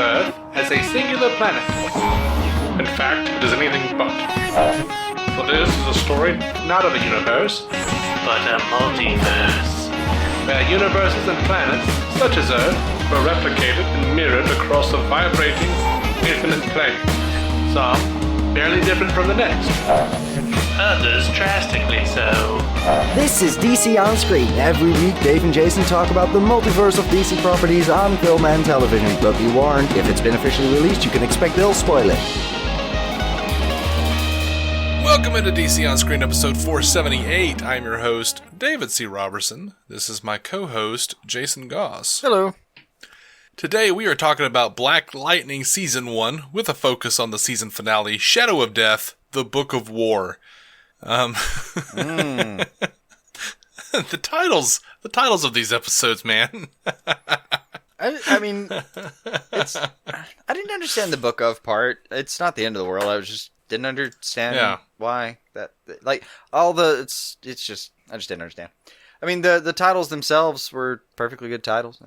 Earth as a singular planet. In fact, it is anything but. For this is a story not of a universe, but a multiverse, where universes and planets, such as Earth, were replicated and mirrored across a vibrating, infinite plane. Some barely different from the next. Others drastically so. This is DC On Screen. Every week, Dave and Jason talk about the multiverse of DC properties on film and television. But be warned, if it's been officially released, you can expect they'll spoil it. Welcome into DC On Screen episode 478. I'm your host, David C. Robertson. This is my co-host, Jason Goss. Hello. Today we are talking about Black Lightning Season 1 with a focus on the season finale, Shadow of Death, The Book of War. The titles of these episodes, man. I mean, I didn't understand the book of part. It's not the end of the world. I didn't understand why that, like, it's just, I just didn't understand. I mean, the titles themselves were perfectly good titles.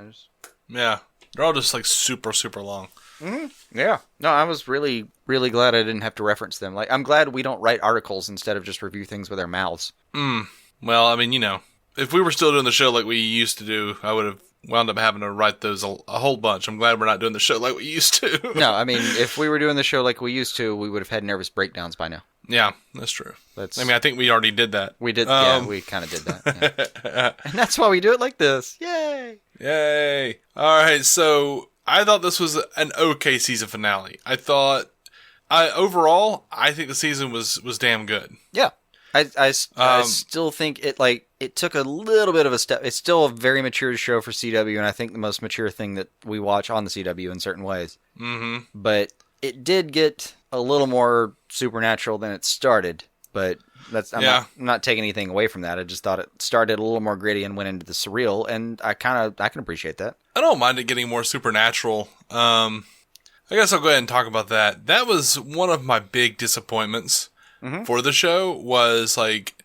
Yeah, they're all just like super, super long. Mm-hmm. Yeah. No, I was really, really glad I didn't have to reference them. Like, I'm glad we don't write articles instead of just review things with our mouths. Well, I mean, you know, if we were still doing the show like we used to do, I would have wound up having to write those a whole bunch. I'm glad we're not doing the show like we used to. No, I mean, if we were doing the show like we used to, we would have had nervous breakdowns by now. Yeah, that's true. I think we already did that. We did, yeah, we kind of did that. Yeah. And that's why we do it like this. Yay! Yay! All right, so I thought this was an okay season finale. Overall, I think the season was damn good. Yeah. I still think it took a little bit of a step. It's still a very mature show for CW, and I think the most mature thing that we watch on the CW in certain ways. Mm-hmm. But it did get a little more supernatural than it started. But I'm not taking anything away from that. I just thought it started a little more gritty and went into the surreal, and I can appreciate that. I don't mind it getting more supernatural. I guess I'll go ahead and talk about that. That was one of my big disappointments for the show. Was like,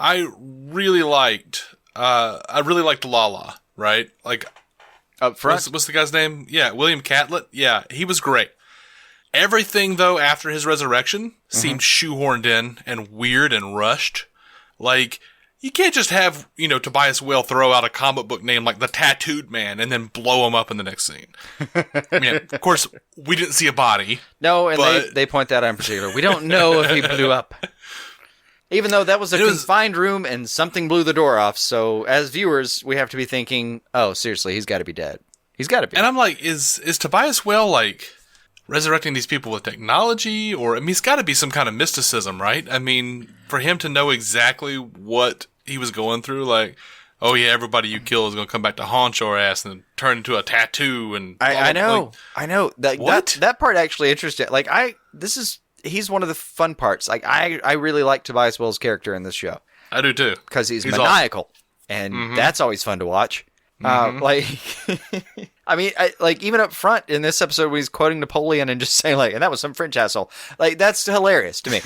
I really liked Lala, right? Like, up front. What's the guy's name? Yeah, William Catlett. Yeah, he was great. Everything, though, after his resurrection seemed shoehorned in and weird and rushed. Like, you can't just have, Tobias Whale throw out a comic book name like the Tattooed Man and then blow him up in the next scene. I mean, of course, we didn't see a body. No, and they point that out in particular. We don't know if he blew up. Even though that was a confined room and something blew the door off, so as viewers, we have to be thinking, oh, seriously, he's got to be dead. He's got to be. And I'm like, is Tobias Whale, like, resurrecting these people with technology? Or, I mean, it's got to be some kind of mysticism, right? I mean, for him to know exactly what he was going through, like, oh yeah, everybody you kill is going to come back to haunt your ass and turn into a tattoo. And I know. That part actually interested. Like, he's one of the fun parts. Like, I really like Tobias Whale's character in this show. I do too. Because he's maniacal. Awesome. And that's always fun to watch. I mean, even up front in this episode when he's quoting Napoleon and just saying, like, and that was some French asshole. Like, that's hilarious to me.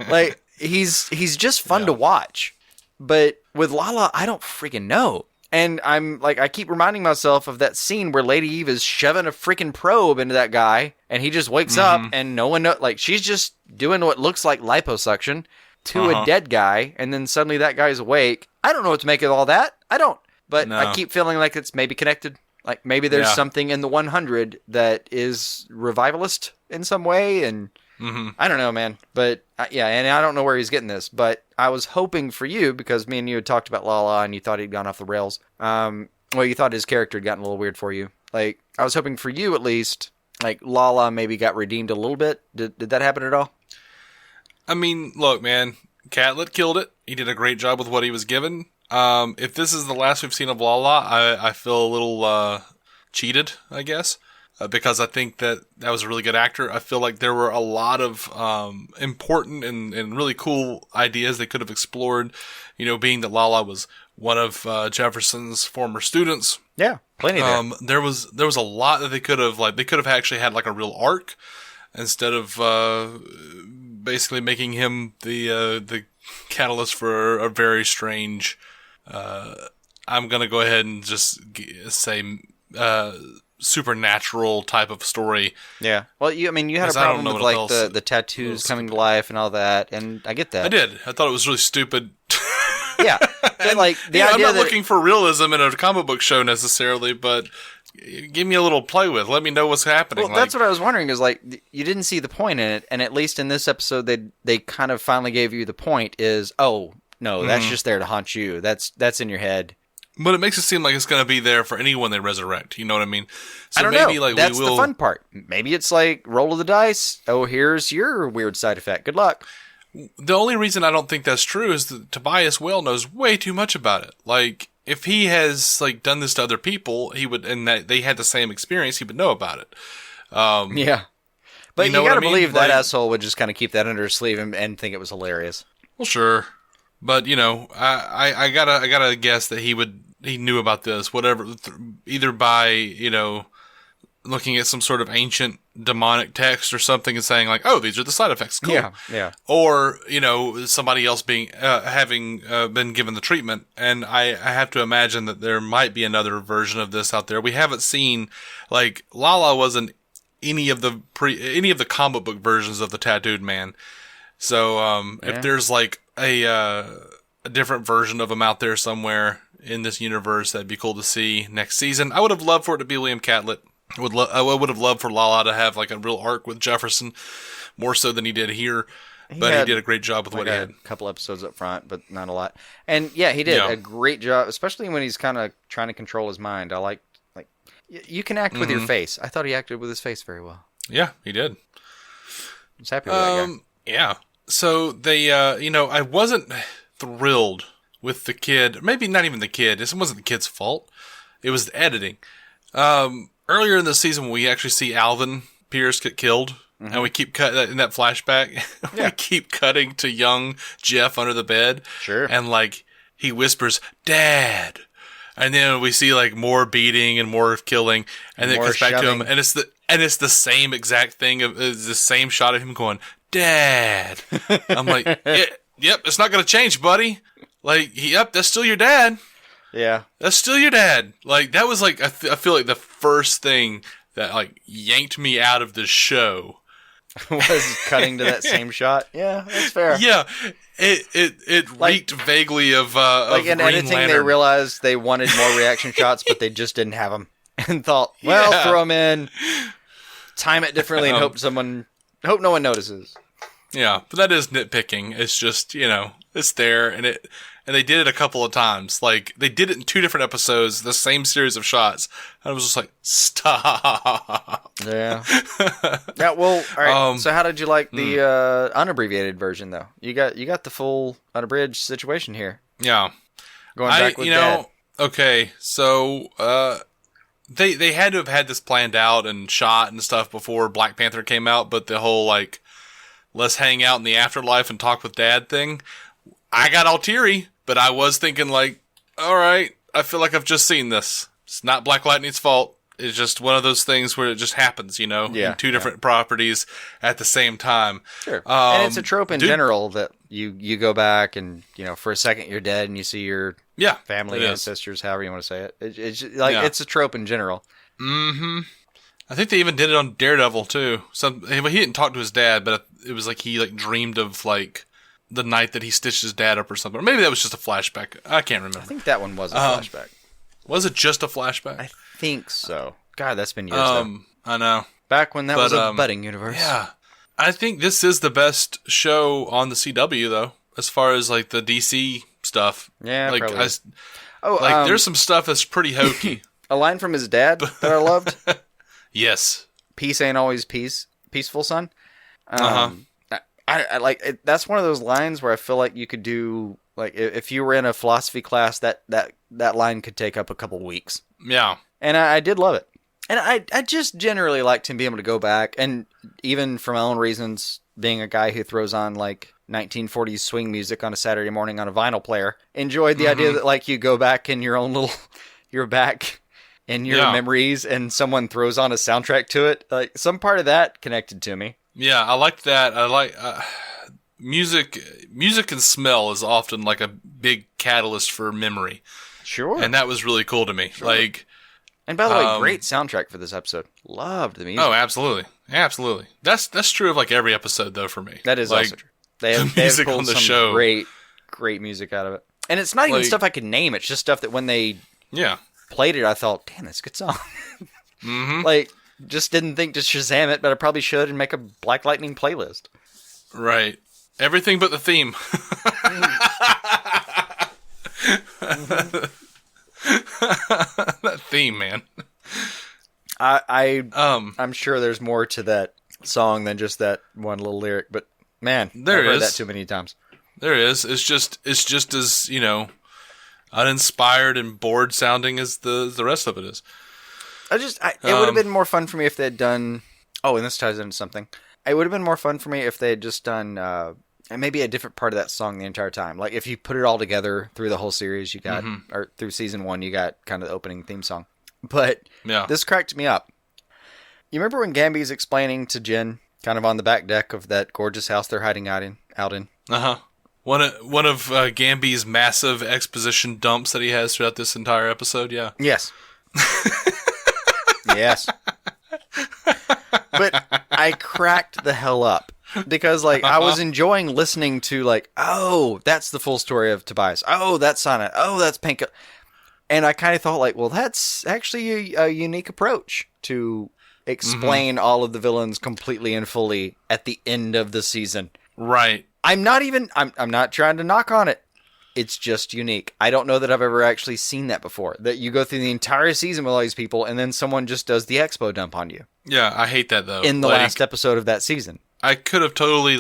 Like, he's just fun to watch. But with Lala, I don't freaking know. And I'm like, I keep reminding myself of that scene where Lady Eve is shoving a freaking probe into that guy, and he just wakes up, and no one knows. Like, she's just doing what looks like liposuction to a dead guy, and then suddenly that guy's awake. I don't know what to make of all that. I don't. But I keep feeling like it's maybe connected. Like, maybe there's something in the 100 that is revivalist in some way, and I don't know, man. But, and I don't know where he's getting this, but I was hoping for you, because me and you had talked about Lala, and you thought he'd gone off the rails. You thought his character had gotten a little weird for you. Like, I was hoping for you, at least, like, Lala maybe got redeemed a little bit. Did that happen at all? I mean, look, man, Catlett killed it. He did a great job with what he was given. If this is the last we've seen of Lala, I feel a little cheated, I guess, because I think that was a really good actor. I feel like there were a lot of important and really cool ideas they could have explored, being that Lala was one of Jefferson's former students. Yeah, plenty there. There was a lot that they could have actually had like a real arc instead of basically making him the catalyst for a very strange. I'm gonna go ahead and just say supernatural type of story. Yeah. Well, you had a 'Cause I don't problem know with what like else the tattoos coming to life and all that, and I get that. I did. I thought it was really stupid. Yeah. But like the I'm idea not that looking for realism in a comic book show necessarily, but give me a little play with. Let me know what's happening. well, that's what I was wondering is like you didn't see the point in it, and at least in this episode they kind of finally gave you the point is, oh, no, that's just there to haunt you. That's in your head. But it makes it seem like it's going to be there for anyone they resurrect. You know what I mean? So I don't maybe know. like That's we will. the fun part. Maybe it's like roll of the dice. Oh, here's your weird side effect. Good luck. The only reason I don't think that's true is that Tobias Whale knows way too much about it. Like, if he has like done this to other people, he would, and that they had the same experience, he would know about it. Yeah. But You you, know what gotta I mean? believe that Like- asshole would just kind of keep that under his sleeve and think it was hilarious. Well, sure, but you know, I gotta guess that he knew about this, whatever, either by looking at some sort of ancient demonic text or something and saying like, oh, these are the side effects. Cool. Yeah. Or, somebody else being, having been given the treatment. And I have to imagine that there might be another version of this out there. We haven't seen, like, Lala wasn't any of the comic book versions of the Tattooed Man. So, if there's like a different version of him out there somewhere in this universe, that'd be cool to see next season. I would have loved for it to be Liam Catlett. I would have loved for Lala to have like a real arc with Jefferson, more so than he did here. But he did a great job with what he had. A couple episodes up front, but not a lot. And yeah, he did a great job, especially when he's kind of trying to control his mind. I like you can act with your face. I thought he acted with his face very well. Yeah, he did. I was happy with that guy. Yeah. So they, I wasn't thrilled with the kid. Maybe not even the kid. This wasn't the kid's fault. It was the editing. Earlier in the season, we actually see Alvin Pierce get killed, and we keep cutting in that flashback. We keep cutting to young Jeff under the bed. Sure. And like he whispers, "Dad," and then we see like more beating and more killing, and then it More comes back to him, shoving. and it's the same exact thing. It's the same shot of him going, "Dad." I'm like, "Yep, it's not gonna change, buddy." Like, yep, that's still your dad. Yeah. That's still your dad. Like, that was like, I feel like the first thing that like yanked me out of the show. Was cutting to that same shot. Yeah, that's fair. Yeah, it reeked vaguely of Like in Green editing, they Lantern. realized they wanted more reaction shots, but they just didn't have them, and thought, well, Yeah. throw them in, time it differently, and hope no one notices. Yeah, but that is nitpicking. It's just, it's there, and they did it a couple of times. Like, they did it in 2 different episodes, the same series of shots. And I was just like, stop. Yeah. Yeah. Well, all right. So, how did you like the unabbreviated version, though? You got the full unabridged situation here. Yeah. Going back with Dad. Okay, so they had to have had this planned out and shot and stuff before Black Panther came out, but the whole like, let's hang out in the afterlife and talk with Dad thing, I got all teary, but I was thinking like, all right, I feel like I've just seen this. It's not Black Lightning's fault. It's just one of those things where it just happens, Yeah, in 2 different properties at the same time. Sure. And it's a trope in general that you go back and, for a second you're dead and you see your family, it is. ancestors, however you want to say it. It's just, like, Yeah. it's a trope in general. Mm-hmm. I think they even did it on Daredevil too. He didn't talk to his dad, but it was like he like dreamed of like the night that he stitched his dad up or something. Or maybe that was just a flashback. I can't remember. I think that one was a flashback. Was it just a flashback? I think so. God, that's been years though. I know. Back when that was a But, budding universe. Yeah. I think this is the best show on the CW though, as far as like the DC stuff. Yeah, like probably. there's some stuff that's pretty hokey. A line from his dad that I loved. Yes. Peace ain't always peaceful, son. Uh-huh. I like it, that's one of those lines where I feel like you could do like if you were in a philosophy class that line could take up a couple weeks. Yeah. And I did love it. And I just generally like to be able to go back and even for my own reasons, being a guy who throws on like 1940s swing music on a Saturday morning on a vinyl player, enjoyed the idea that like you go back in your own little, you're back in your memories and someone throws on a soundtrack to it. Like some part of that connected to me. Yeah, I liked that. I like music. Music and smell is often like a big catalyst for memory. Sure. And that was really cool to me. Sure. Like, And by the way, great soundtrack for this episode. Loved the music. Oh, absolutely. Absolutely. That's true of like every episode though for me. That is like, also true. They have music pulled on the some show. great music out of it. And it's not even Like- stuff I could name. It's just stuff that when they Yeah. played it, I thought, damn, that's a good song. Mm-hmm. Like, just didn't think to Shazam it, but I probably should and make a Black Lightning playlist. Right. Everything but the theme. That theme, man. I'm sure there's more to that song than just that one little lyric, but man, There I've heard is. that too many times. There is. It's just as, uninspired and bored sounding as the rest of it is. It would have been more fun for me if they had done. Oh, and this ties into something. It would have been more fun for me if they had just done maybe a different part of that song the entire time. Like if you put it all together through the whole series, you got or through season 1, you got kind of the opening theme song. But Yeah. this cracked me up. You remember when Gamby's explaining to Jen, kind of on the back deck of that gorgeous house they're hiding out in? Uh-huh. One of Gamby's massive exposition dumps that he has throughout this entire episode, yeah. Yes. Yes. But I cracked the hell up because I was enjoying listening to oh, that's the full story of Tobias. Oh, that's Sonnet. Oh, that's Pink. And I kind of thought well, that's actually a unique approach to explain all of the villains completely and fully at the end of the season. Right. I'm not trying to knock on it. It's just unique. I don't know that I've ever actually seen that before. That you go through the entire season with all these people and then someone just does the expo dump on you. Yeah, I hate that though. In the last episode of that season. I could have totally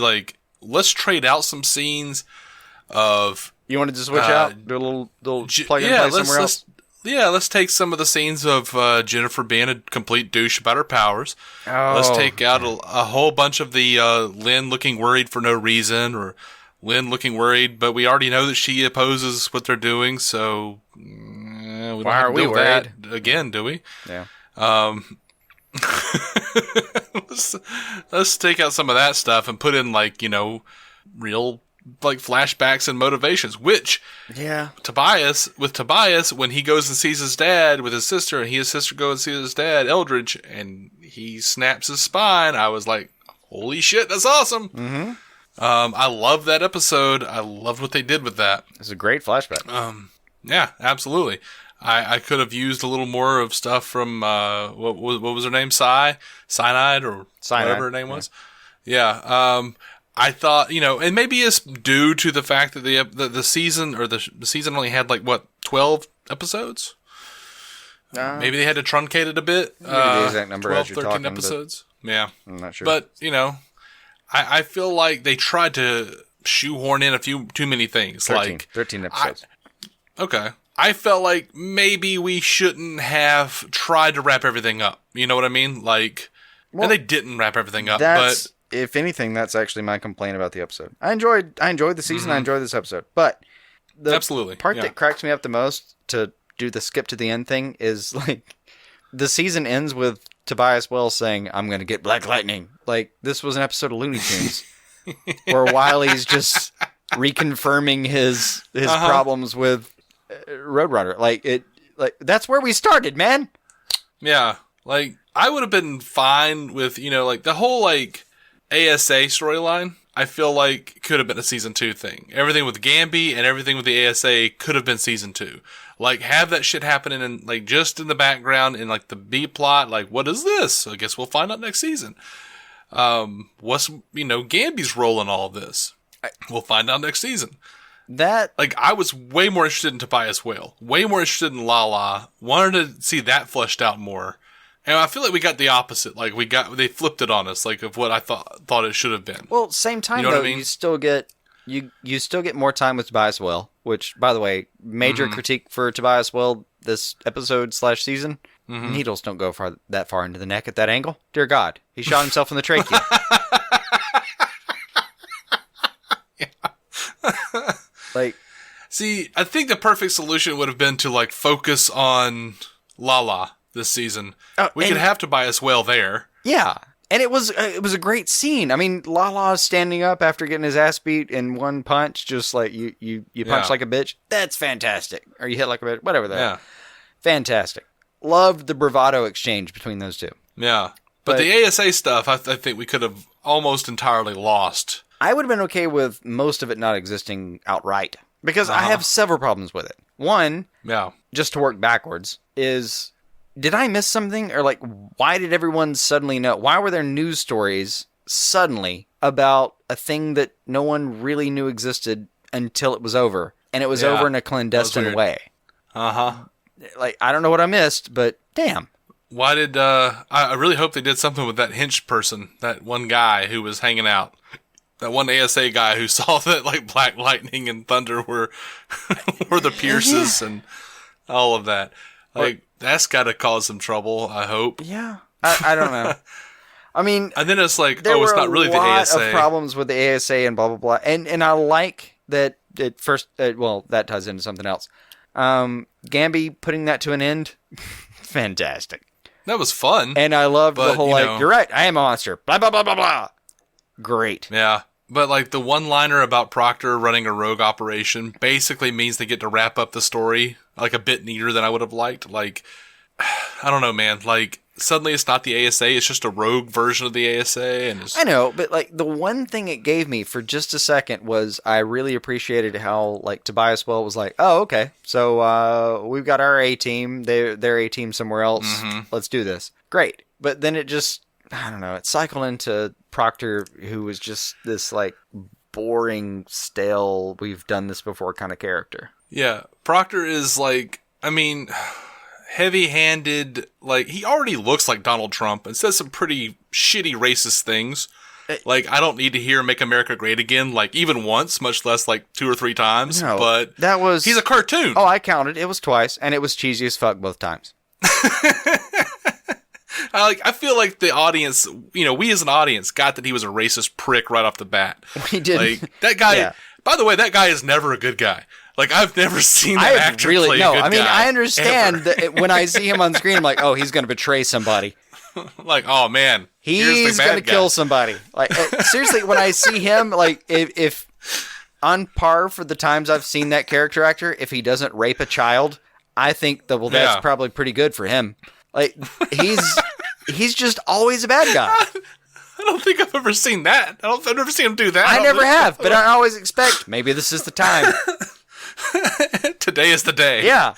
let's trade out some scenes of You wanted to switch out? Do a little plug and play somewhere else? Let's take some of the scenes of Jennifer being a complete douche about her powers. Oh, Let's take out a whole bunch of the Lynn looking worried for no reason, or Lynn looking worried, but we already know that she opposes what they're doing, so we don't Why have are to we deal with worried? that again, do we? Yeah. Let's take out some of that stuff and put in real flashbacks and motivations, which Yeah. Tobias, when he goes and sees his dad with his sister, and his sister goes and sees his dad, Eldridge, and he snaps his spine, I was like, holy shit, that's awesome. Mm-hmm. I love that episode. I loved what they did with that. It's a great flashback. Yeah, absolutely. I could have used a little more of stuff from, what was her name? Cyanide, or whatever her name was. Yeah. I thought, and maybe it's due to the fact that the season, or the season only had 12 episodes? Maybe they had to truncate it a bit. the exact number 12, as you're 13 talking, episodes. Yeah. I'm not sure. But, I feel like they tried to shoehorn in a few too many things. 13 episodes. Okay. I felt like maybe we shouldn't have tried to wrap everything up. You know what I mean? And they didn't wrap everything up. That's, but if anything, that's actually my complaint about the episode. I enjoyed the season. I enjoyed this episode, but the Absolutely, part yeah. that cracks me up the most to do the skip to the end thing is the season ends with Tobias Wells saying, "I'm going to get Black Lightning." This was an episode of Looney Tunes where Wiley's just reconfirming his problems with Roadrunner. That's where we started, man. yeah, I would have been fine with, the whole ASA storyline. I feel like could have been a season 2 thing. Everything with Gamby and everything with the ASA could have been season 2. Have that shit happening in just in the background in the B plot. What is this? I guess we'll find out next season. What's Gamby's role in all of this? We'll find out next season. That I was way more interested in Tobias Whale, way more interested in Lala. Wanted to see that fleshed out more. And I feel like we got the opposite. They flipped it on us, of what I thought it should have been. well, same time You know though, what I mean? you still get you still get more time with Tobias Well, which, by the way, major critique for Tobias Well this episode / season. Needles don't go that far into the neck at that angle. Dear God, he shot himself in the trachea. See, I think the perfect solution would have been to focus on Lala this season. We could have Tobias Whale there. Yeah. And it was a great scene. I mean, Lala standing up after getting his ass beat in one punch, just you punch Yeah. like a bitch. That's fantastic. Or you hit like a bitch, whatever that. Yeah. Fantastic. loved the bravado exchange between those two. Yeah. But the ASA stuff, I think we could have almost entirely lost. I would have been okay with most of it not existing outright. Because I have several problems with it. One, just to work backwards, is did I miss something? Or like, why did everyone suddenly know? Why were there news stories suddenly about a thing that no one really knew existed until it was over? And it was over in a clandestine way. Like, I don't know what I missed, but damn. Why did, I really hope they did something with that Hinch person, that one guy who was hanging out. That one ASA guy who saw that, like, Black Lightning and Thunder were the Pierces and all of that. Like, that's got to cause some trouble, I hope. Yeah. I don't know. I mean... And then it's like, it's not really the ASA. There were a lot of problems with the ASA and blah, blah, blah. And I like that it first... well, that ties into something else. Gamby putting that to an end, fantastic. That was fun. And I loved the whole, you're right, I am a monster. Blah, blah, blah, blah, blah. Great. Yeah. But, like, the one-liner about Proctor running a rogue operation basically means they get to wrap up the story, like, a bit neater than I would have liked. Like, I don't know, man. Like, suddenly it's not the ASA, it's just a rogue version of the ASA. And I know, but, like, the one thing it gave me for just a second was I really appreciated how, like, Tobias Well was like, oh, okay, so we've got our A-team, their A-team somewhere else, let's do this. Great. But then it just, I don't know, it cycled into Proctor, who was just this, like, boring, stale, we've done this before kind of character. Yeah, Proctor is, like, I mean, heavy-handed, like, he already looks like Donald Trump and says some pretty shitty racist things. Like, I don't need to hear Make America Great Again, like, even once, much less, like, 2 or 3 times. No, but that was... he's a cartoon. Oh, I counted. It was twice, and it was cheesy as fuck both times. I feel like the audience, we as an audience got that he was a racist prick right off the bat. We did. Like, that guy, by the way, that guy is never a good guy. Like, I've never seen that actor play a good guy. I understand that when I see him on screen, I'm like, oh, he's going to betray somebody. Like, oh, man. He's going to kill somebody. Like, seriously, when I see him, like, if on par for the times I've seen that character actor, if he doesn't rape a child, I think that, that's probably pretty good for him. Like, he's just always a bad guy. I don't think I've ever seen that. I've never seen him do that. I never have, but I always expect, maybe this is the time. Today is the day. Yeah.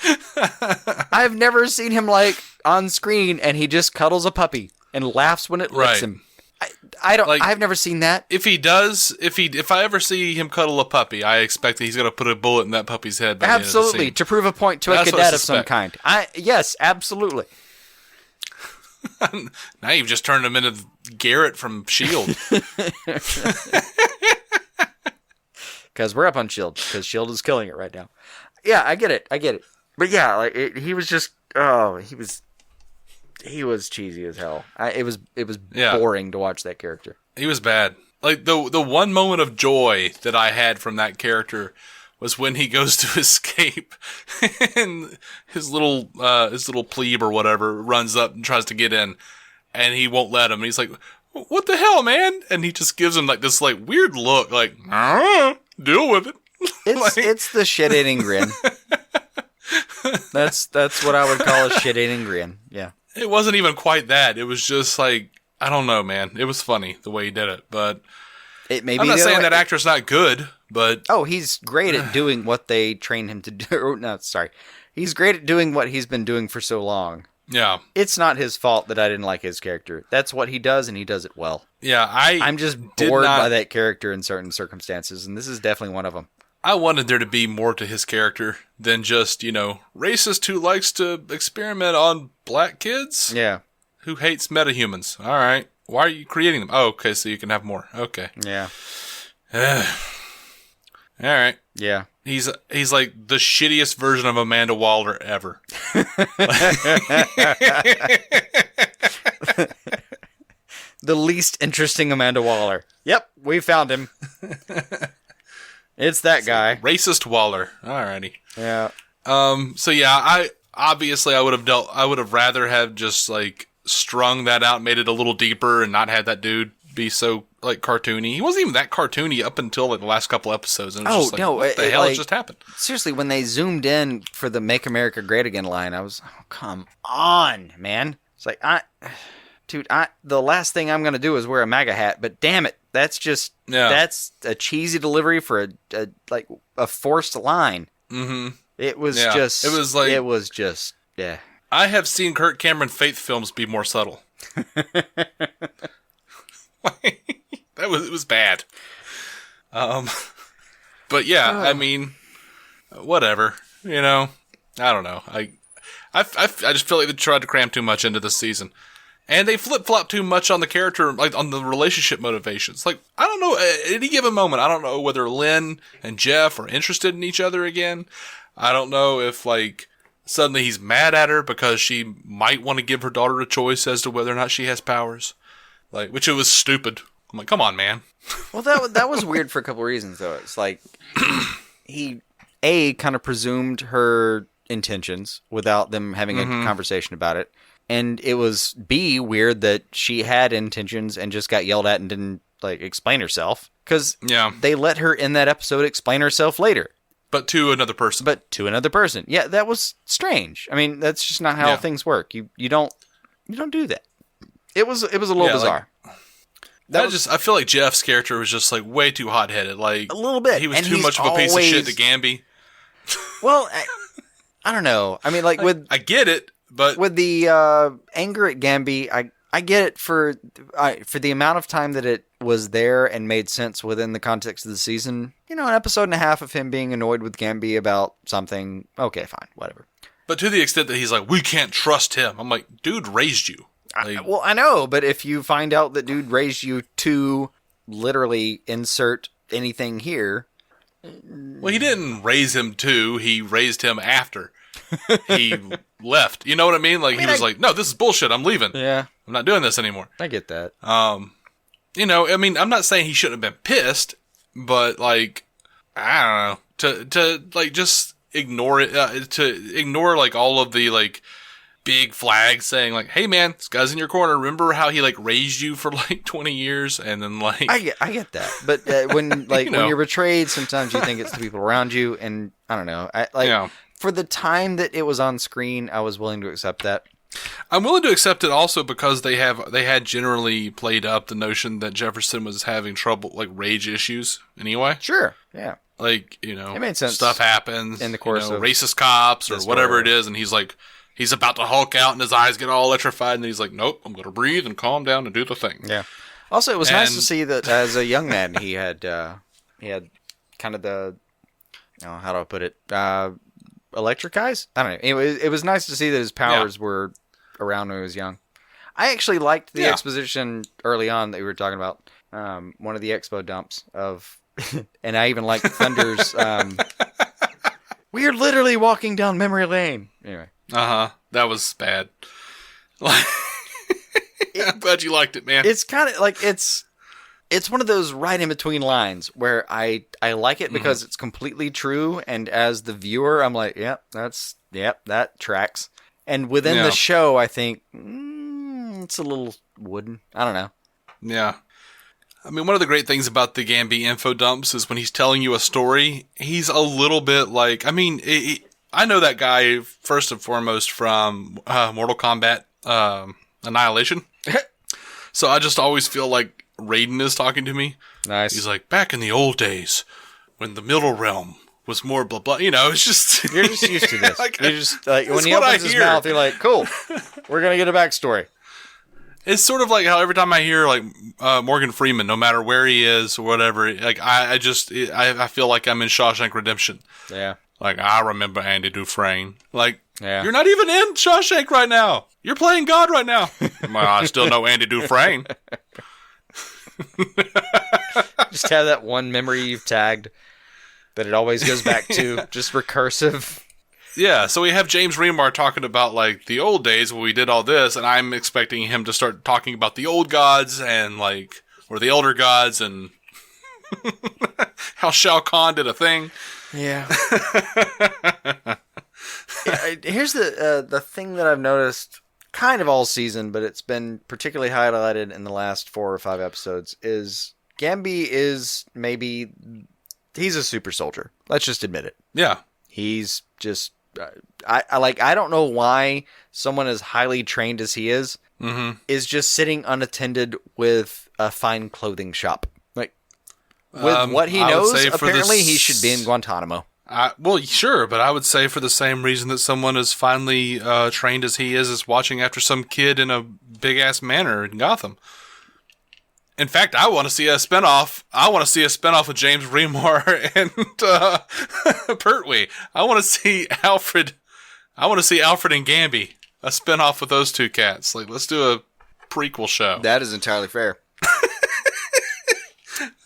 I've never seen him, like, on screen, and he just cuddles a puppy and laughs when it licks him. I don't. Like, I've never seen that. If he does, if I ever see him cuddle a puppy, I expect that he's going to put a bullet in that puppy's head. By Absolutely, the end of the scene. To prove a point to a cadet of some kind. Yes, absolutely. Now you've just turned him into Garrett from S.H.I.E.L.D. Because we're up on S.H.I.E.L.D. Because S.H.I.E.L.D. is killing it right now. Yeah, I get it. But yeah, like he was just. Oh, he was cheesy as hell. It was boring to watch that character. He was bad. Like the one moment of joy that I had from that character was when he goes to escape and his little plebe or whatever runs up and tries to get in and he won't let him. And he's like, what the hell, man? And he just gives him like this like weird look like, deal with it. It's the shit-eating grin. That's what I would call a shit-eating grin. Yeah. It wasn't even quite that. It was just like, I don't know, man. It was funny the way he did it, but I'm not saying that actor's not good, but... Oh, he's great at doing what they train him to do. No, sorry. He's great at doing what he's been doing for so long. Yeah. It's not his fault that I didn't like his character. That's what he does, and he does it well. Yeah, I'm just bored by that character in certain circumstances, and this is definitely one of them. I wanted there to be more to his character than just, racist who likes to experiment on black kids? Yeah. Who hates metahumans. All right. Why are you creating them? Oh, okay, so you can have more. Okay. Yeah. All right. Yeah. He's like the shittiest version of Amanda Waller ever. The least interesting Amanda Waller. Yep, we found him. It's that guy. Racist Waller. Alrighty. Yeah. So yeah, I would have rather have just like strung that out, made it a little deeper, and not had that dude be so like cartoony. He wasn't even that cartoony up until like the last couple episodes. And it was Oh, just like, no, what the it, hell like- has just happened? Seriously, when they zoomed in for the "Make America Great Again" line, I was, oh, come on, man. It's like, the last thing I'm gonna do is wear a MAGA hat. But damn it, that's that's a cheesy delivery for a forced line. Mm-hmm. It was Yeah. just. It was like- It was just. Yeah. I have seen Kirk Cameron faith films be more subtle. It was bad. But yeah, I mean, whatever. You know, I don't know. I just feel like they tried to cram too much into this season, and they flip flop too much on the character, like on the relationship motivations. Like, I don't know, at any given moment, I don't know whether Lynn and Jeff are interested in each other again. I don't know if like suddenly he's mad at her because she might want to give her daughter a choice as to whether or not she has powers. Like, which it was stupid. I'm like, come on, man. Well, that was weird for a couple of reasons, though. It's like he kind of presumed her intentions without them having a conversation about it, and it was B, weird that she had intentions and just got yelled at and didn't like explain herself, because they let her in that episode explain herself later. But to another person. Yeah, that was strange. I mean, that's just not how things work. You don't do that. It was a little bizarre. I feel like Jeff's character was just like way too hot-headed. Like a little bit. He was And too he's much of a piece of shit to always- Gamby. Well, I don't know. I mean, like I get it, but with the anger at Gamby, I get it for the amount of time that it was there and made sense within the context of the season. You know, an episode and a half of him being annoyed with Gamby about something. Okay, fine, whatever. But to the extent that he's like, we can't trust him. I'm like, dude raised you. Like, Well, I know, but if you find out that dude raised you to literally insert anything here. well, he didn't raise him to. He raised him after he left. You know what I mean? Like, he was like, no, this is bullshit. I'm leaving. Yeah, I'm not doing this anymore. I get that. You know, I mean, I'm not saying he shouldn't have been pissed, but like, I don't know, to like just ignore it, to ignore like all of the like big flags saying like, hey man, this guy's in your corner. Remember how he like raised you for like 20 years, and then like I get that, but when like know. when you're betrayed, sometimes you think it's the people around you, and I don't know. For the time that it was on screen, I was willing to accept that. I'm willing to accept it also because they had generally played up the notion that Jefferson was having trouble, like rage issues anyway. Sure, yeah. Like, you know, It made sense stuff happens in the course of racist cops or this whatever story. it is, and he's like, he's about to Hulk out and his eyes get all electrified, and he's like, nope, I'm going to breathe and calm down and do the thing. Yeah. Also, it was nice to And- see that as a young man, he had kind of the, how do I put it, electric eyes? I don't know. It was nice to see that his powers were around when he was young. I actually liked the exposition early on that we were talking about. One of the expo dumps of, and I even liked Thunder's, we are literally walking down memory lane. Anyway. That was bad. I'm glad you liked it, man. It's kind of like it's one of those right in between lines where I like it because it's completely true, and as the viewer, I'm like, that tracks. And within the show, I think it's a little wooden. I don't know. Yeah. I mean, one of the great things about the Gamby info dumps is when he's telling you a story, he's a little bit like, I mean, I know that guy first and foremost from Mortal Kombat Annihilation. So I just always feel like Raiden is talking to me. Nice. He's like, back in the old days when the Middle Realm was more blah blah. You know, it's just You're just used to this. Like, You're just like when that's he what I opens his hear. mouth, you're like, cool. We're gonna get a backstory. It's sort of like how every time I hear like Morgan Freeman, no matter where he is or whatever, like I feel like I'm in Shawshank Redemption. Yeah. Like, I remember Andy Dufresne. Like, Yeah. you're not even in Shawshank right now. You're playing God right now. Well, I still know Andy Dufresne. Just have that one memory you've tagged that it always goes back to. Just recursive. Yeah, so we have James Remar talking about, like, the old days when we did all this, and I'm expecting him to start talking about the old gods and, like, or the elder gods and how Shao Kahn did a thing. Yeah. Here's the thing that I've noticed kind of all season, but it's been particularly highlighted in the last 4 or 5 episodes, is Gamby is maybe... He's a super soldier. Let's just admit it. Yeah. He's just... I don't know why someone as highly trained as he is just sitting unattended with a fine clothing shop. Like, with what he knows, apparently he should be in Guantanamo. Well, sure, but I would say for the same reason that someone as finely trained as he is watching after some kid in a big-ass manor in Gotham. In fact, I want to see a spinoff. I want to see a spinoff with James Remar and Pertwee. I want to see Alfred. I want to see Alfred and Gamby. A spinoff with those two cats. Like, let's do a prequel show. That is entirely fair.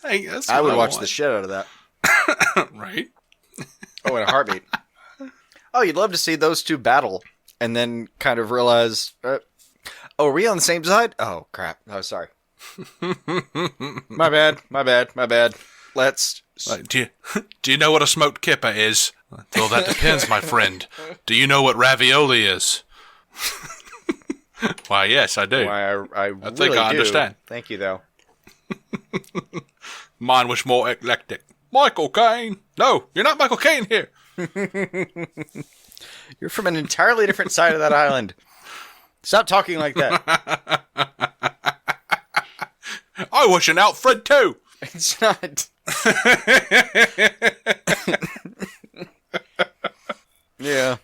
I would watch the shit out of that. Right? Oh, in a heartbeat. Oh, you'd love to see those two battle and then kind of realize, oh, are we on the same side? Oh, crap. Oh, sorry. My bad. Let's... Like, do you know what a smoked kipper is? Well, that depends, my friend. Do you know what ravioli is? Why, yes, I do. Why, I think really I do. understand. Thank you, though. Mine was more eclectic. Michael Caine. No, you're not Michael Caine here. You're from an entirely different side of that island. Stop talking like that. I was an Alfred too. It's not. Yeah.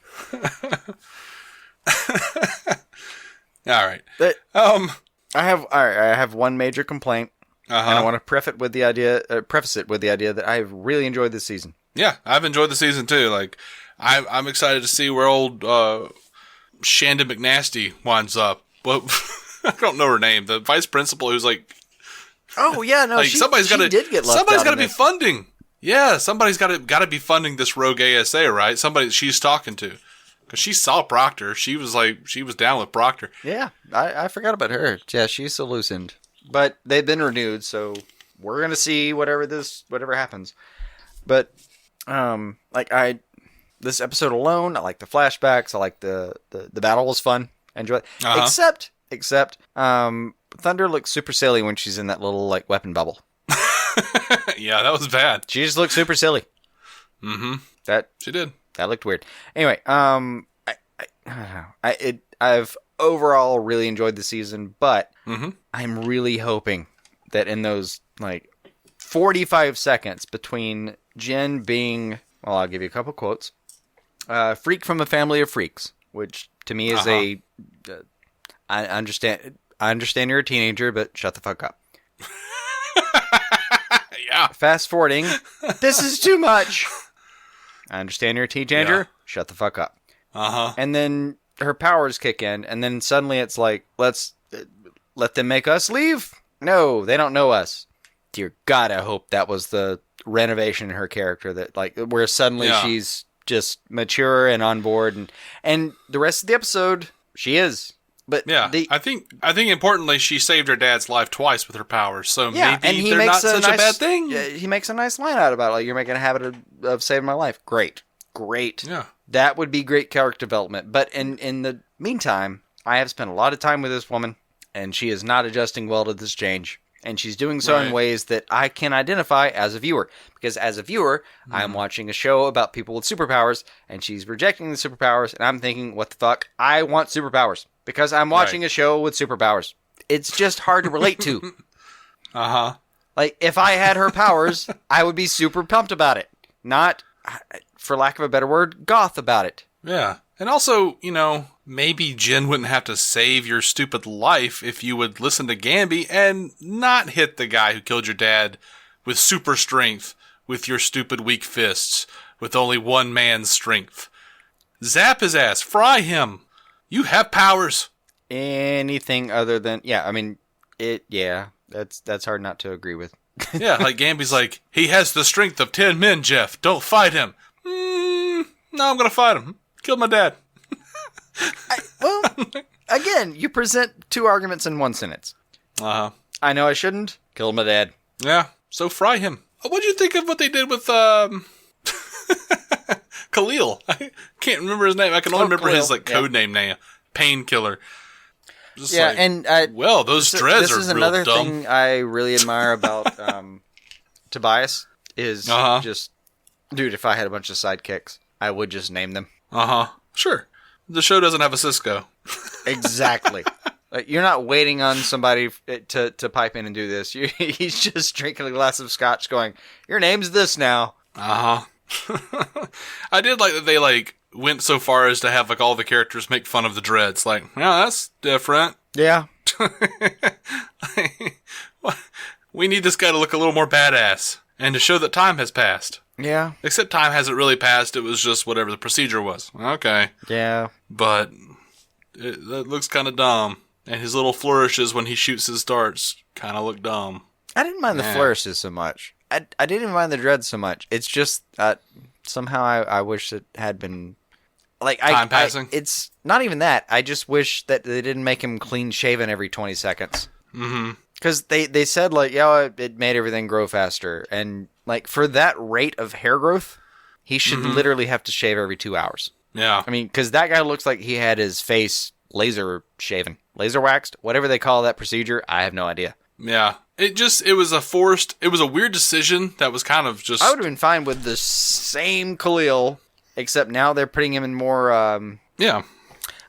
All right. But, I have one major complaint, and I want to preface it with the idea that I've really enjoyed this season. Yeah, I've enjoyed the season too. Like, I'm excited to see where old Shanda McNasty winds up. Well, I don't know her name. The vice principal who's like, oh yeah, no, like she did get left somebody's out got of to be this. funding. Yeah, somebody's got to be funding this rogue ASA, right? Somebody that she's talking to, because she saw Proctor. She was down with Proctor. Yeah, I forgot about her. Yeah, she's so loosened, but they've been renewed, so we're gonna see whatever happens. But this episode alone, I like the flashbacks. I like the battle was fun. I enjoy it. Except Thunder looks super silly when she's in that little like weapon bubble. Yeah, that was bad. She just looked super silly. Mm-hmm. She did. That looked weird. Anyway, I don't know. I've overall really enjoyed the season, but I'm really hoping that in those like 45 seconds between Jen being, well, I'll give you a couple quotes. Freak from a family of freaks, which to me is I understand you're a teenager, but shut the fuck up. Yeah. Fast forwarding, this is too much. I understand you're a teenager. Yeah. Shut the fuck up. And And then her powers kick in, and then suddenly it's like, let's let them make us leave. No, they don't know us. Dear God, I hope that was the renovation in her character, that like where suddenly she's just mature and on board, and the rest of the episode she is. But yeah, I think importantly, she saved her dad's life twice with her powers, so yeah, maybe and they're not such a bad thing. Yeah, he makes a nice line out about it, like, you're making a habit of saving my life. Great. Yeah, That would be great character development. But in the meantime, I have spent a lot of time with this woman, and she is not adjusting well to this change. And she's doing so in ways that I can identify as a viewer. Because as a viewer, I'm watching a show about people with superpowers, and she's rejecting the superpowers, and I'm thinking, what the fuck? I want superpowers. Because I'm watching a show with superpowers. It's just hard to relate to. Like, if I had her powers, I would be super pumped about it. Not, for lack of a better word, goth about it. Yeah. And also, maybe Jen wouldn't have to save your stupid life if you would listen to Gamby and not hit the guy who killed your dad with super strength, with your stupid weak fists, with only one man's strength. Zap his ass. Fry him. You have powers. Anything other than, that's hard not to agree with. Yeah, like Gamby's like, he has the strength of 10 men, Jeff. Don't fight him. No, I'm going to fight him. Killed my dad. Well, again, you present two arguments in one sentence. I know I shouldn't. Killed my dad. Yeah, so fry him. What do you think of what they did with Khalil? I can't remember his name. I can only remember Khalil. his code name now. Painkiller. Just Yeah, like, and well, those dreads this are is real another dumb. thing I really admire about Tobias is just, dude, if I had a bunch of sidekicks, I would just name them. Sure. The show doesn't have a Cisco. Exactly. Like, you're not waiting on somebody to pipe in and do this. He's just drinking a glass of scotch going, your name's this now. I did like that they like went so far as to have like all the characters make fun of the dreads. Like, yeah, that's different. Yeah. We need this guy to look a little more badass and to show that time has passed. Yeah. Except time hasn't really passed. It was just whatever the procedure was. Okay. Yeah. But that looks kind of dumb. And his little flourishes when he shoots his darts kind of look dumb. I didn't mind the flourishes so much. I didn't mind the dreads so much. It's just somehow I wish it had been like time passing. It's not even that. I just wish that they didn't make him clean shaven every 20 seconds. Mm-hmm. Because they said like, yeah, it made everything grow faster, and like for that rate of hair growth, he should literally have to shave every 2 hours. Yeah. I mean, because that guy looks like he had his face laser shaven, laser waxed, whatever they call that procedure. I have no idea. Yeah. It was a weird decision that was kind of just... I would have been fine with the same Khalil, except now they're putting him in more... Yeah.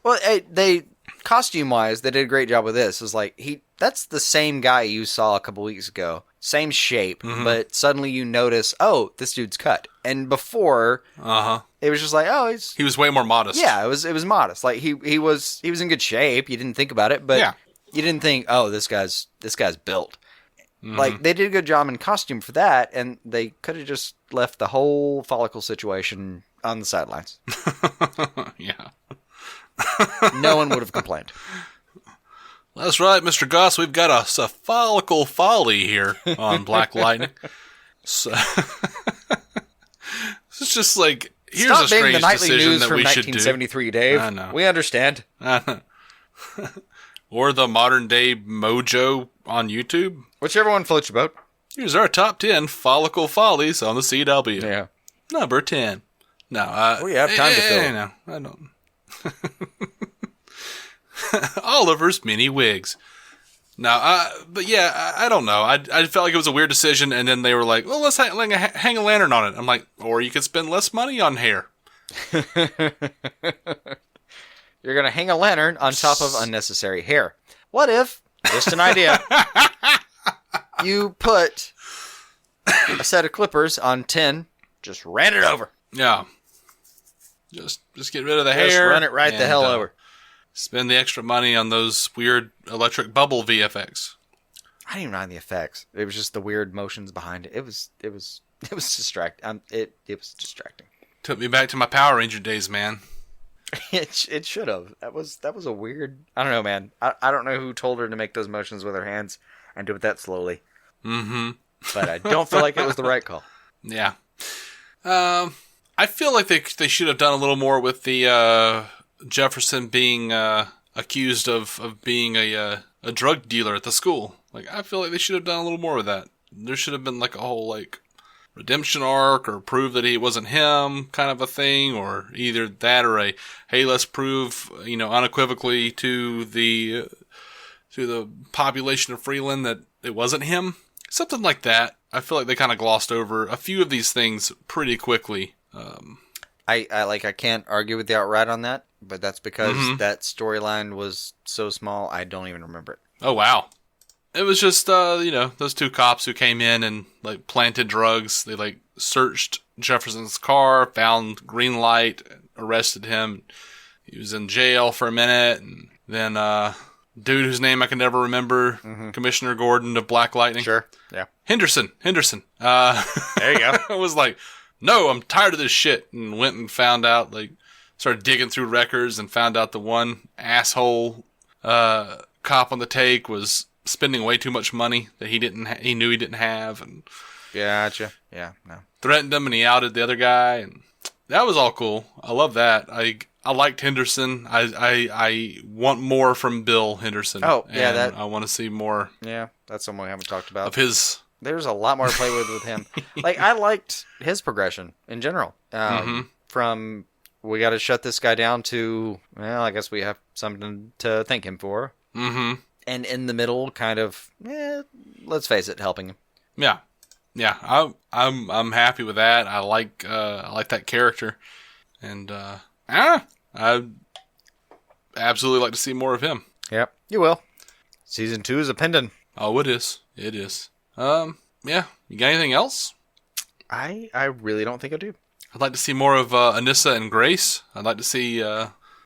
Well, they costume-wise, they did a great job with this. It's like, that's the same guy you saw a couple weeks ago. Same shape, but suddenly you notice, oh, this dude's cut. And before, it was just like, oh, he was way more modest. Yeah, it was modest. Like, he was in good shape. You didn't think about it, but you didn't think, oh, this guy's built. Like, they did a good job in costume for that, and they could have just left the whole follicle situation on the sidelines. Yeah. No one would have complained. That's right, Mr. Goss. We've got a follicle folly here on Black Lightning. So it's just like, here's Stop a strange being the nightly decision news that from we should do. 1973, Dave. I know. We understand. Or the modern day Mojo on YouTube. Whichever one floats your boat. Here's our top 10 follicle follies on the CW. Yeah. Number 10. No, we have time to fill. No, I don't. Oliver's mini wigs. No, but yeah, I don't know. I felt like it was a weird decision, and then they were like, well, let's hang a lantern on it. I'm like, or you could spend less money on hair. You're going to hang a lantern on top of unnecessary hair. What if, just an idea, you put a set of clippers on 10, just ran it over. Yeah. Just get rid of the hair. Just run it right the hell over. Spend the extra money on those weird electric bubble VFX. I didn't even mind the effects. It was just the weird motions behind it. It was distracting. It was distracting. Took me back to my Power Ranger days, man. It should have. That was a weird. I don't know, man. I don't know who told her to make those motions with her hands and do it that slowly. Mm-hmm. But I don't feel like it was the right call. Yeah. I feel like they should have done a little more with the Jefferson being accused of being a drug dealer at the school. Like, I feel like they should have done a little more with that. There should have been like a whole like redemption arc, or prove that he wasn't him kind of a thing, or either that or a, hey, let's prove, unequivocally to the population of Freeland that it wasn't him. Something like that. I feel like they kind of glossed over a few of these things pretty quickly. I can't argue with you outright on that, but that's because that storyline was so small, I don't even remember it. Oh, wow. It was just, those two cops who came in and, like, planted drugs. They, like, searched Jefferson's car, found green light, arrested him. He was in jail for a minute, and then, dude whose name I can never remember, Commissioner Gordon of Black Lightning. Sure, yeah. Henderson. There you go. I was like, no, I'm tired of this shit, and went and found out, like, started digging through records and found out the one asshole cop on the take was spending way too much money that he knew he didn't have, and gotcha. Yeah, no. Threatened him, and he outed the other guy, and that was all cool. I love that. I liked Henderson. I want more from Bill Henderson. Oh, yeah, I want to see more. Yeah, that's someone we haven't talked about. Of his. There's a lot more to play with him. Like, I liked his progression in general. From, we got to shut this guy down to, well, I guess we have something to thank him for. Mm-hmm. And in the middle, kind of, let's face it, helping him. Yeah. Yeah. I'm happy with that. I like that character. And, I absolutely like to see more of him. Yep, you will. Season 2 is a pending. Oh, it is. It is. Yeah. You got anything else? I really don't think I do. I'd like to see more of Anissa and Grace. I'd like to see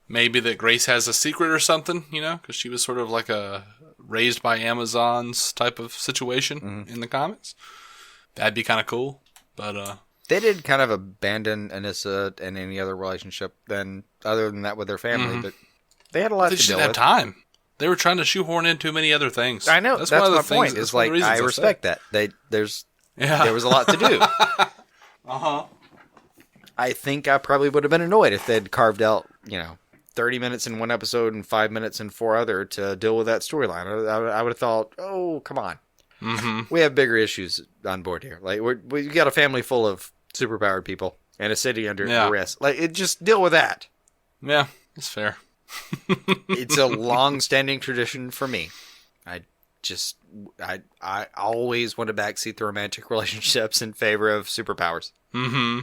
maybe that Grace has a secret or something, because she was sort of like a raised by Amazons type of situation in the comics. That'd be kind of cool. But they did kind of abandon Anissa and any other relationship other than that with their family, but they had a lot to they just deal didn't with. have time. They were trying to shoehorn in too many other things. I know. That's my point. Is like I respect that. There was a lot to do. I think I probably would have been annoyed if they'd carved out, 30 minutes in one episode and 5 minutes in 4 other to deal with that storyline. I would have thought, oh, come on. Mm-hmm. We have bigger issues on board here. Like we got a family full of superpowered people and a city under arrest. Like just deal with that. Yeah, that's fair. It's a long-standing tradition for me. I always want to backseat the romantic relationships in favor of superpowers. Mm-hmm.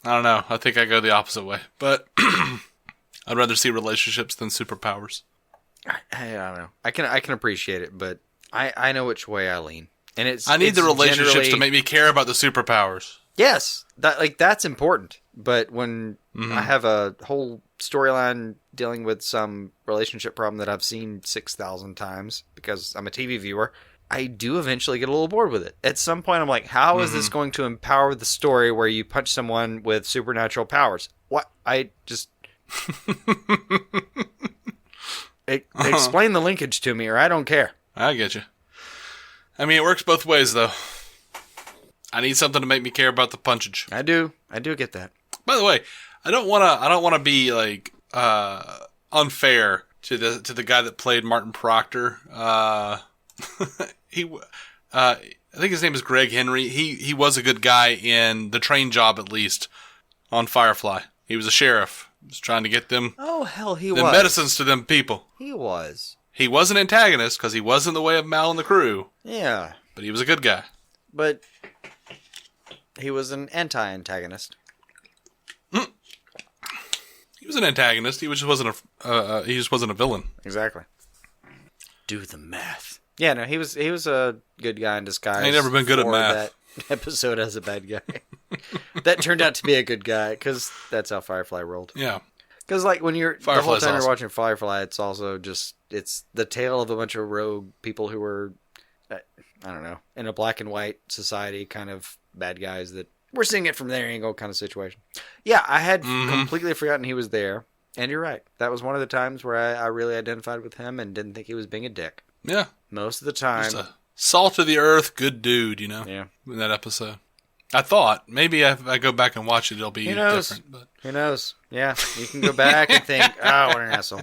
I don't know. I think I go the opposite way. But I'd rather see relationships than superpowers. I don't know. I can appreciate it, but I know which way I lean. And I need the relationships to make me care about the superpowers. Yes, that's important. But when I have a whole storyline dealing with some relationship problem that I've seen 6,000 times because I'm a TV viewer, I do eventually get a little bored with it. At some point, I'm like, how is this going to empower the story where you punch someone with supernatural powers? What? I just... Explain the linkage to me or I don't care. I get you. I mean, it works both ways, though. I need something to make me care about the punchage. I do get that. By the way, I don't want to be like unfair to the guy that played Martin Proctor. I think his name is Greg Henry. He was a good guy in The Train Job, at least, on Firefly. He was a sheriff. He was trying to get them. Oh hell, he was medicines to them people. He was. He was an antagonist because he was in the way of Mal and the crew. Yeah, but he was a good guy. But he was an anti-antagonist. He was an antagonist. He just wasn't a villain. Exactly. Do the math. Yeah, no, he was a good guy in disguise. I ain't never been good at math. That episode as a bad guy. That turned out to be a good guy because that's how Firefly rolled. Yeah. Because like when the whole time awesome. you're watching Firefly, it's also it's the tale of a bunch of rogue people who were, I don't know, in a black and white society, kind of bad guys that we're seeing it from their angle kind of situation. Yeah, I had completely forgotten he was there, and you're right. That was one of the times where I really identified with him and didn't think he was being a dick. Yeah. Most of the time. Just a salt of the earth, good dude, Yeah. In that episode. I thought. Maybe if I go back and watch it, it'll be different. But. Who knows? Yeah. You can go back and think, oh, what an asshole.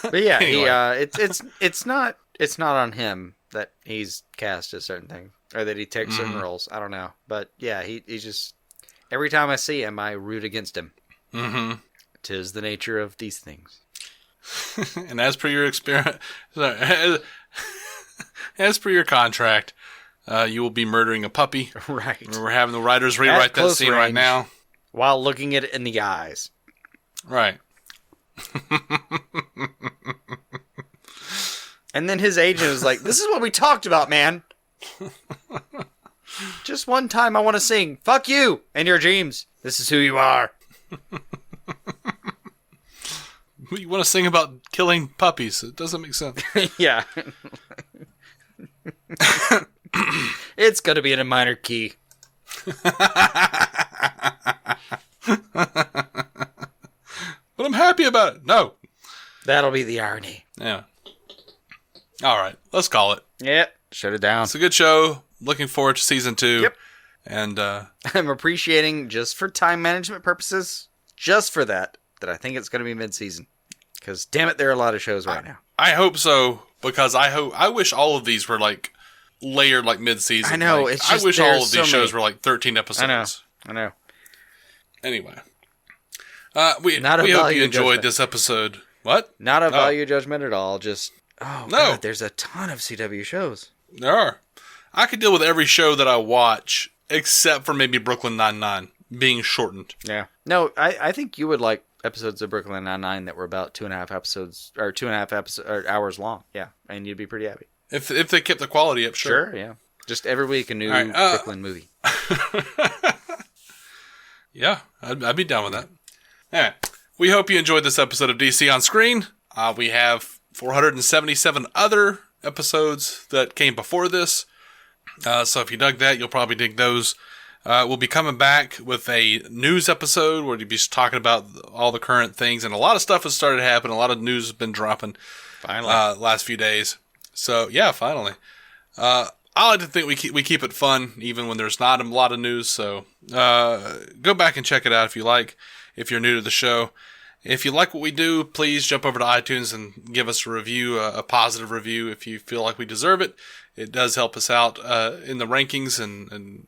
But yeah, anyway. It's not on him that he's cast a certain thing. Or that he takes certain roles. I don't know. But yeah, he's just... Every time I see him, I root against him. Mm-hmm. 'Tis the nature of these things. And as per your as per your contract, you will be murdering a puppy. Right. We're having the writers rewrite that scene right now. While looking it in the eyes. Right. And then his agent is like, this is what we talked about, man. Just one time I want to sing, fuck you and your dreams. This is who you are. You want to sing about killing puppies. It doesn't make sense. Yeah. It's going to be in a minor key. But I'm happy about it. No. That'll be the irony. Yeah. All right. Let's call it. Yep. Shut it down. It's a good show. Looking forward to season 2. Yep. And I'm appreciating, just for time management purposes, just for that I think it's going to be mid-season. Because, damn it, there are a lot of shows right now. I hope so, because I wish all of these were, like, layered, like, mid-season. I know, like, it's just I wish all of these shows were, like, 13 episodes. I know. Anyway. We Not a hope value you enjoyed judgment. this episode. What? Not a value judgment at all. Just No. God, there's a ton of CW shows. There are. I could deal with every show that I watch, except for maybe Brooklyn Nine-Nine being shortened. Yeah. No, I think you would like episodes of Brooklyn Nine-Nine that were about 2.5 hours long. Yeah, and you'd be pretty happy. If they kept the quality up, sure. Yeah. Just every week a new All right, Brooklyn movie. Yeah, I'd be down with that. All right. We hope you enjoyed this episode of DC on Screen. We have 477 other episodes that came before this. So if you dug that, you'll probably dig those. We'll be coming back with a news episode where we'll be talking about all the current things. And a lot of stuff has started happening. A lot of news has been dropping last few days. So, yeah, finally. I like to think we keep it fun, even when there's not a lot of news. So go back and check it out if you like, if you're new to the show. If you like what we do, please jump over to iTunes and give us a review, a positive review, if you feel like we deserve it. It does help us out in the rankings and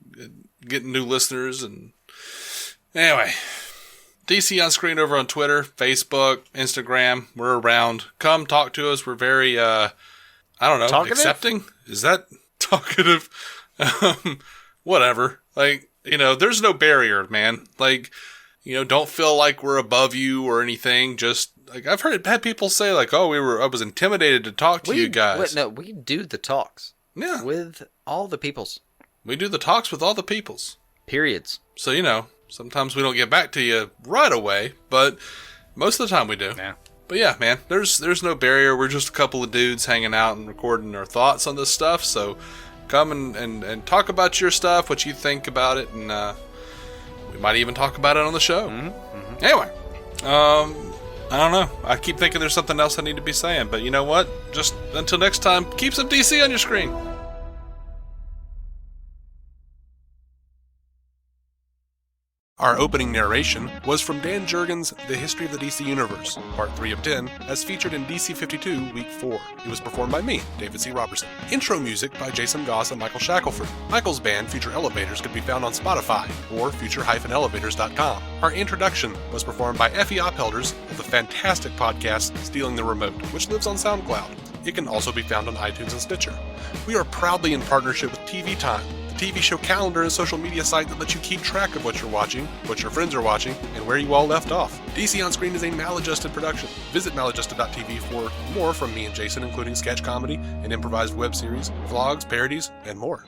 getting new listeners. And anyway, DC on Screen over on Twitter, Facebook, Instagram. We're around. Come talk to us. We're very, Talkative? accepting. Is that talkative? Whatever. There's no barrier, man. Don't feel like we're above you or anything. Just I've had people say I was intimidated to talk to you guys. We do the talks. Yeah. With all the peoples. We do the talks with all the peoples. Periods. So, sometimes we don't get back to you right away, but most of the time we do. Yeah. But yeah, man, there's no barrier. We're just a couple of dudes hanging out and recording our thoughts on this stuff. So come and talk about your stuff, what you think about it, and we might even talk about it on the show. Mm-hmm. Anyway, I don't know. I keep thinking there's something else I need to be saying, but you know what? Just until next time, keep some DC on your screen. Our opening narration was from Dan Jurgens' The History of the DC Universe, Part 3 of 10, as featured in DC 52, Week 4. It was performed by me, David C. Robertson. Intro music by Jason Goss and Michael Shackelford. Michael's band, Future Elevators, could be found on Spotify or future-elevators.com. Our introduction was performed by Effie Oppelders of the fantastic podcast Stealing the Remote, which lives on SoundCloud. It can also be found on iTunes and Stitcher. We are proudly in partnership with TV Time, TV show calendar and social media site that lets you keep track of what you're watching, what your friends are watching, and where you all left off. DC On Screen is a maladjusted production. Visit maladjusted.tv for more from me and Jason, including sketch comedy, an improvised web series, vlogs, parodies, and more.